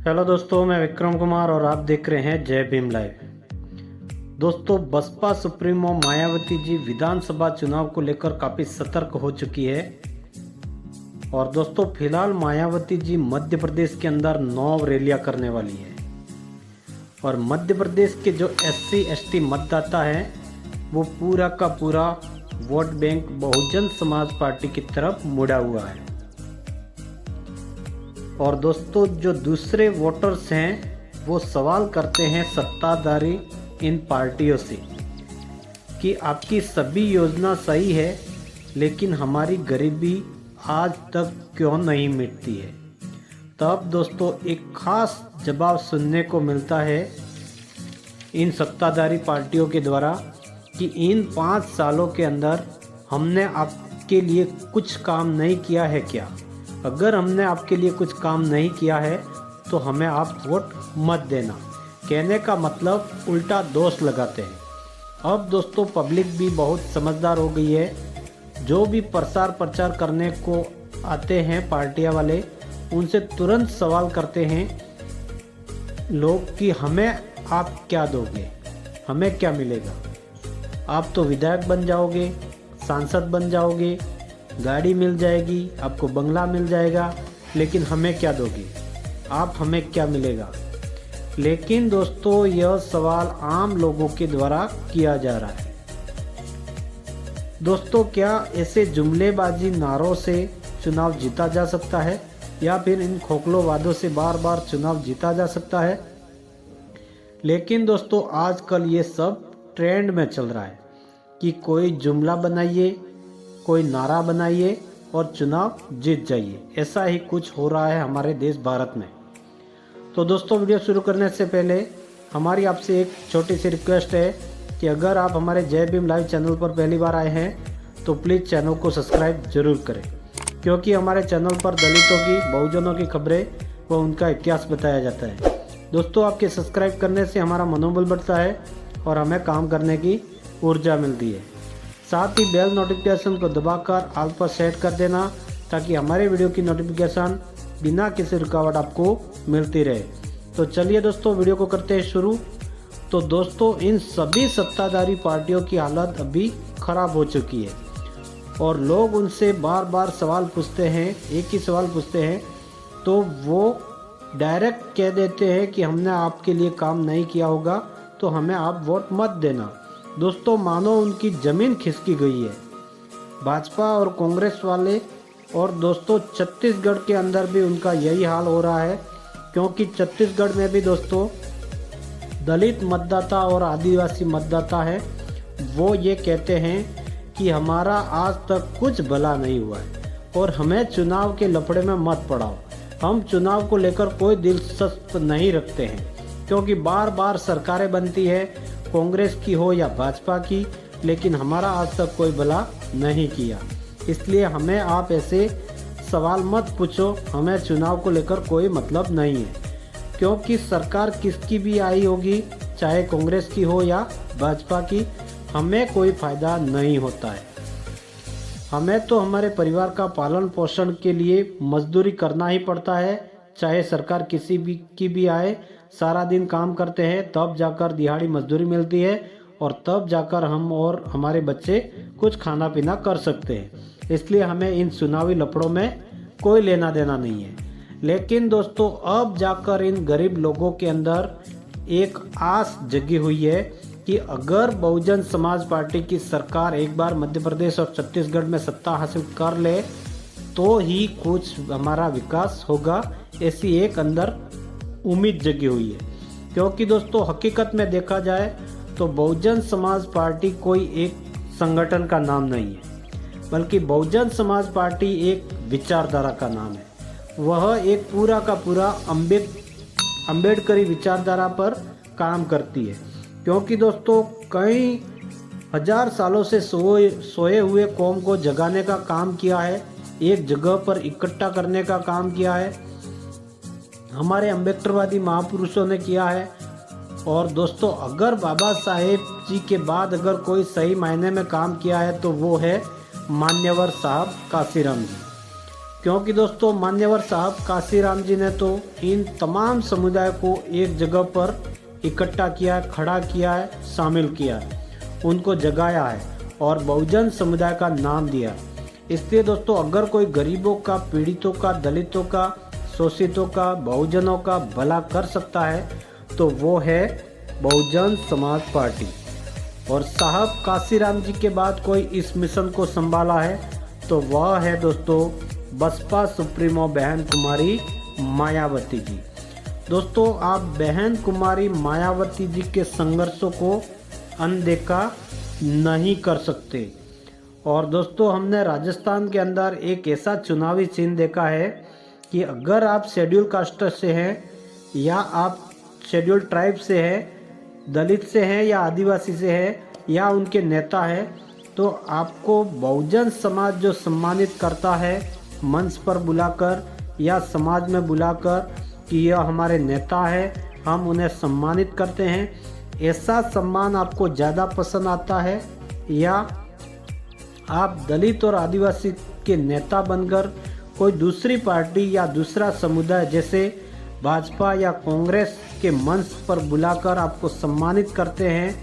Hello दोस्तों, मैं विक्रम कुमार और आप देख रहे हैं जय भीम लाइव। दोस्तों, बसपा सुप्रीमो मायावती जी विधानसभा चुनाव को लेकर काफ़ी सतर्क हो चुकी है। और दोस्तों, फिलहाल मायावती जी मध्य प्रदेश के अंदर 9 रैलियां करने वाली है। और मध्य प्रदेश के जो SC ST मतदाता हैं वो पूरा का पूरा vote bank Bahujan Samaj party की तरफ मुड़ा हुआ है। और दोस्तों, जो दूसरे वोटर्स हैं वो सवाल करते हैं सत्ताधारी इन पार्टियों से कि आपकी सभी योजना सही है लेकिन हमारी गरीबी आज तक क्यों नहीं मिटती है। तब दोस्तों एक खास जवाब सुनने को मिलता है इन सत्ताधारी पार्टियों के द्वारा कि इन 5 सालों के अंदर हमने आपके लिए कुछ काम नहीं किया है क्या। अगर हमने आपके लिए कुछ काम नहीं किया है तो हमें आप वोट मत देना। कहने का मतलब उल्टा दोष लगाते हैं। अब दोस्तों पब्लिक भी बहुत समझदार हो गई है। जो भी प्रचार करने को आते हैं पार्टियां वाले, उनसे तुरंत सवाल करते हैं लोग कि हमें आप क्या दोगे, हमें क्या मिलेगा। आप तो विधायक बन जाओगे, सांसद बन जाओगे, गाड़ी मिल जाएगी, आपको बंगला मिल जाएगा, लेकिन हमें क्या दोगे, आप हमें क्या मिलेगा। लेकिन दोस्तों यह सवाल आम लोगों के द्वारा किया जा रहा है। दोस्तों, क्या ऐसे जुमलेबाजी नारों से चुनाव जीता जा सकता है या फिर इन खोखलो वादों से बार बार चुनाव जीता जा सकता है। लेकिन दोस्तों आजकल ये सब ट्रेंड में चल रहा है कि कोई जुमला बनाइए, कोई नारा बनाइए और चुनाव जीत जाइए। ऐसा ही कुछ हो रहा है हमारे देश भारत में। तो दोस्तों वीडियो शुरू करने से पहले हमारी आपसे एक छोटी सी रिक्वेस्ट है कि अगर आप हमारे जय भीम लाइव चैनल पर पहली बार आए हैं तो प्लीज़ चैनल को सब्सक्राइब जरूर करें, क्योंकि हमारे चैनल पर दलितों की, बहुजनों की खबरें व उनका इतिहास बताया जाता है। दोस्तों आपके सब्सक्राइब करने से हमारा मनोबल बढ़ता है और हमें काम करने की ऊर्जा मिलती है। साथ ही बेल नोटिफिकेशन को दबाकर ऑल पर सेट कर देना ताकि हमारे वीडियो की नोटिफिकेशन बिना किसी रुकावट आपको मिलती रहे। तो चलिए दोस्तों वीडियो को करते हैं शुरू। तो दोस्तों इन सभी सत्ताधारी पार्टियों की हालत अभी खराब हो चुकी है और लोग उनसे बार बार सवाल पूछते हैं, एक ही सवाल पूछते हैं तो वो डायरेक्ट कह देते हैं कि हमने आपके लिए काम नहीं किया होगा तो हमें आप वोट मत देना। दोस्तों मानो उनकी ज़मीन खिसकी गई है भाजपा और कांग्रेस वाले। और दोस्तों छत्तीसगढ़ के अंदर भी उनका यही हाल हो रहा है, क्योंकि छत्तीसगढ़ में भी दोस्तों दलित मतदाता और आदिवासी मतदाता है, वो ये कहते हैं कि हमारा आज तक कुछ भला नहीं हुआ है और हमें चुनाव के लफड़े में मत पड़ाओ। हम चुनाव को लेकर कोई दिलचस्प नहीं रखते हैं, क्योंकि बार बार सरकारें बनती है, कांग्रेस की हो या भाजपा की, लेकिन हमारा आज तक कोई भला नहीं किया। इसलिए हमें आप ऐसे सवाल मत पूछो, हमें चुनाव को लेकर कोई मतलब नहीं है, क्योंकि सरकार किसकी भी आई होगी, चाहे कांग्रेस की हो या भाजपा की, हमें कोई फ़ायदा नहीं होता है। हमें तो हमारे परिवार का पालन पोषण के लिए मजदूरी करना ही पड़ता है, चाहे सरकार किसी भी की भी आए। सारा दिन काम करते हैं तब जाकर दिहाड़ी मजदूरी मिलती है और तब जाकर हम और हमारे बच्चे कुछ खाना पीना कर सकते हैं। इसलिए हमें इन चुनावी लफड़ों में कोई लेना देना नहीं है। लेकिन दोस्तों अब जाकर इन गरीब लोगों के अंदर एक आस जगी हुई है कि अगर बहुजन समाज पार्टी की सरकार एक बार मध्य प्रदेश और छत्तीसगढ़ में सत्ता हासिल कर ले तो ही कुछ हमारा विकास होगा। ऐसी एक अंदर उम्मीद जगी हुई है, क्योंकि दोस्तों हकीकत में देखा जाए तो बहुजन समाज पार्टी कोई एक संगठन का नाम नहीं है, बल्कि बहुजन समाज पार्टी एक विचारधारा का नाम है। वह एक पूरा का पूरा अम्बेडकरी विचारधारा पर काम करती है, क्योंकि दोस्तों कई हजार सालों से सोए हुए कौम को जगाने का काम किया है, एक जगह पर इकट्ठा करने का काम किया है, हमारे अम्बेडकरवादी महापुरुषों ने किया है। और दोस्तों अगर बाबा साहेब जी के बाद अगर कोई सही मायने में काम किया है तो वो है मान्यवर साहब काशीराम जी, क्योंकि दोस्तों मान्यवर साहब काशीराम जी ने तो इन तमाम समुदाय को एक जगह पर इकट्ठा किया, खड़ा किया है, शामिल किया है, उनको जगाया है और बहुजन समुदाय का नाम दिया। इसलिए दोस्तों अगर कोई गरीबों का, पीड़ितों का, दलितों का, शोषितों का, बहुजनों का भला कर सकता है तो वो है बहुजन समाज पार्टी। और साहब काशीराम जी के बाद कोई इस मिशन को संभाला है तो वह है दोस्तों बसपा सुप्रीमो बहन कुमारी मायावती जी। दोस्तों आप बहन कुमारी मायावती जी के संघर्षों को अनदेखा नहीं कर सकते। और दोस्तों हमने राजस्थान के अंदर एक ऐसा चुनावी चिन्ह देखा है कि अगर आप शेड्यूल कास्ट से हैं या आप शेड्यूल ट्राइब से हैं, दलित से हैं या आदिवासी से हैं या उनके नेता हैं, तो आपको बहुजन समाज जो सम्मानित करता है मंच पर बुलाकर या समाज में बुलाकर कि यह हमारे नेता है, हम उन्हें सम्मानित करते हैं, ऐसा सम्मान आपको ज़्यादा पसंद आता है या आप दलित और आदिवासी के नेता बनकर कोई दूसरी पार्टी या दूसरा समुदाय जैसे भाजपा या कांग्रेस के मंच पर बुलाकर आपको सम्मानित करते हैं,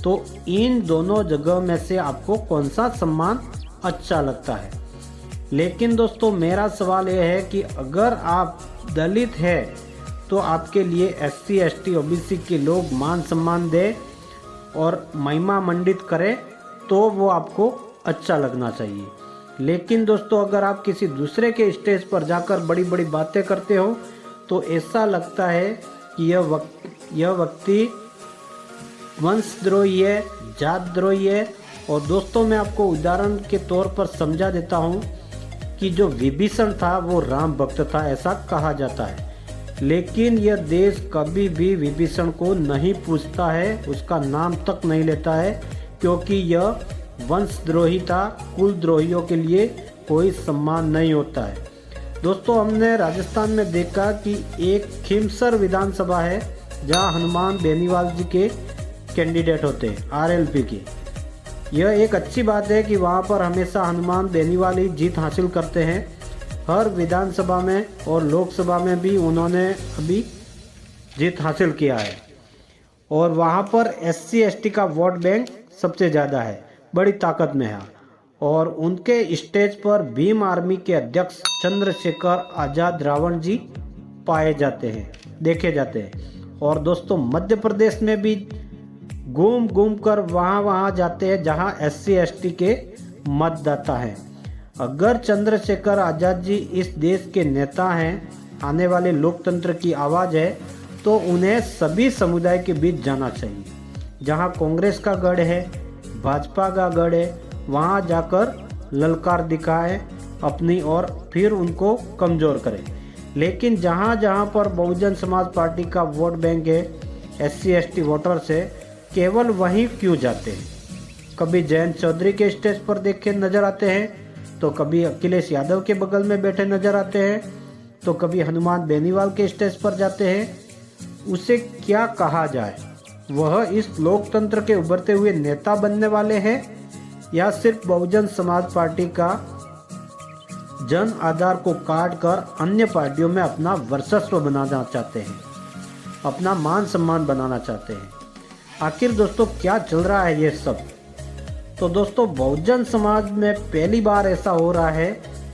तो इन दोनों जगह में से आपको कौन सा सम्मान अच्छा लगता है। लेकिन दोस्तों मेरा सवाल यह है कि अगर आप दलित है तो आपके लिए SC ST OBC के लोग मान सम्मान दे और महिमा मंडित करें तो वो आपको अच्छा लगना चाहिए। लेकिन दोस्तों अगर आप किसी दूसरे के स्टेज पर जाकर बड़ी बड़ी बातें करते हो तो ऐसा लगता है कि यह व्यक्ति वंशद्रोही है, जातद्रोही है। और दोस्तों मैं आपको उदाहरण के तौर पर समझा देता हूँ कि जो विभीषण था वो राम भक्त था, ऐसा कहा जाता है। लेकिन यह देश कभी भी विभीषण को नहीं पूछता है, उसका नाम तक नहीं लेता है, क्योंकि यह वंशद्रोही था। कुलद्रोहियों के लिए कोई सम्मान नहीं होता है। दोस्तों हमने राजस्थान में देखा कि एक खीमसर विधानसभा है जहां हनुमान बेनीवाल जी के कैंडिडेट होते हैं RLP के। यह एक अच्छी बात है कि वहां पर हमेशा हनुमान बेनीवाल ही जीत हासिल करते हैं। हर विधानसभा में और लोकसभा में भी उन्होंने अभी जीत हासिल किया है। और वहां पर SC ST का वोट बैंक सबसे ज़्यादा है, बड़ी ताकत में है। और उनके स्टेज पर भीम आर्मी के अध्यक्ष चंद्रशेखर आज़ाद रावण जी पाए जाते हैं, देखे जाते हैं। और दोस्तों मध्य प्रदेश में भी घूम घूम कर वहाँ जाते हैं जहाँ SC ST के मतदाता हैं। अगर चंद्रशेखर आज़ाद जी इस देश के नेता हैं, आने वाले लोकतंत्र की आवाज़ है, तो उन्हें सभी समुदाय के बीच जाना चाहिए। जहाँ कांग्रेस का गढ़ है, भाजपा का गढ़ है, वहाँ जाकर ललकार दिखाए अपनी और फिर उनको कमज़ोर करें। लेकिन जहाँ जहाँ पर बहुजन समाज पार्टी का वोट बैंक है, SC ST वोटर से केवल वहीं क्यों जाते हैं। कभी जयंत चौधरी के स्टेज पर देखे नजर आते हैं, तो कभी अखिलेश यादव के बगल में बैठे नजर आते हैं, तो कभी हनुमान बेनीवाल के स्टेज पर जाते हैं। उसे क्या कहा जाए, वह इस लोकतंत्र के उभरते हुए नेता बनने वाले हैं या सिर्फ बहुजन समाज पार्टी का जन आधार को काट कर अन्य पार्टियों में अपना वर्चस्व बनाना चाहते हैं, अपना मान सम्मान बनाना चाहते हैं। आखिर दोस्तों क्या चल रहा है ये सब। तो दोस्तों बहुजन समाज में पहली बार ऐसा हो रहा है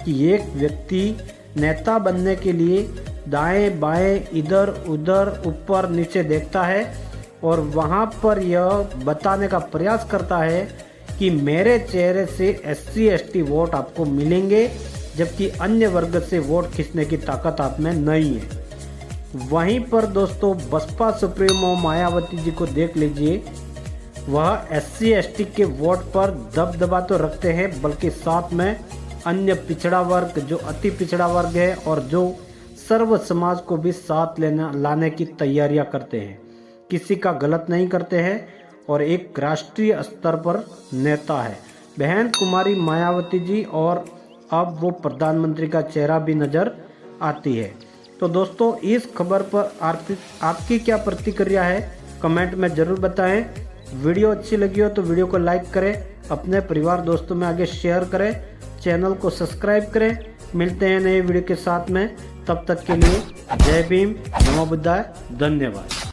कि एक व्यक्ति नेता बनने के लिए दाएं बाएं इधर उधर ऊपर नीचे देखता है और वहां पर यह बताने का प्रयास करता है कि मेरे चेहरे से SC ST वोट आपको मिलेंगे, जबकि अन्य वर्ग से वोट खींचने की ताकत आप में नहीं है। वहीं पर दोस्तों बसपा सुप्रीमो मायावती जी को देख लीजिए, वह SC ST के वोट पर दबदबा तो रखते हैं, बल्कि साथ में अन्य पिछड़ा वर्ग, जो अति पिछड़ा वर्ग है और जो सर्व समाज को भी साथ लाने की तैयारियां करते हैं, किसी का गलत नहीं करते हैं और एक राष्ट्रीय स्तर पर नेता है बहन कुमारी मायावती जी। और अब वो प्रधानमंत्री का चेहरा भी नज़र आती है। तो दोस्तों इस खबर पर आपकी क्या प्रतिक्रिया है, कमेंट में ज़रूर बताएं। वीडियो अच्छी लगी हो तो वीडियो को लाइक करें, अपने परिवार दोस्तों में आगे शेयर करें, चैनल को सब्सक्राइब करें मिलते हैं नए वीडियो के साथ में, तब तक के लिए जय भीम, नमो बुद्धाय, धन्यवाद।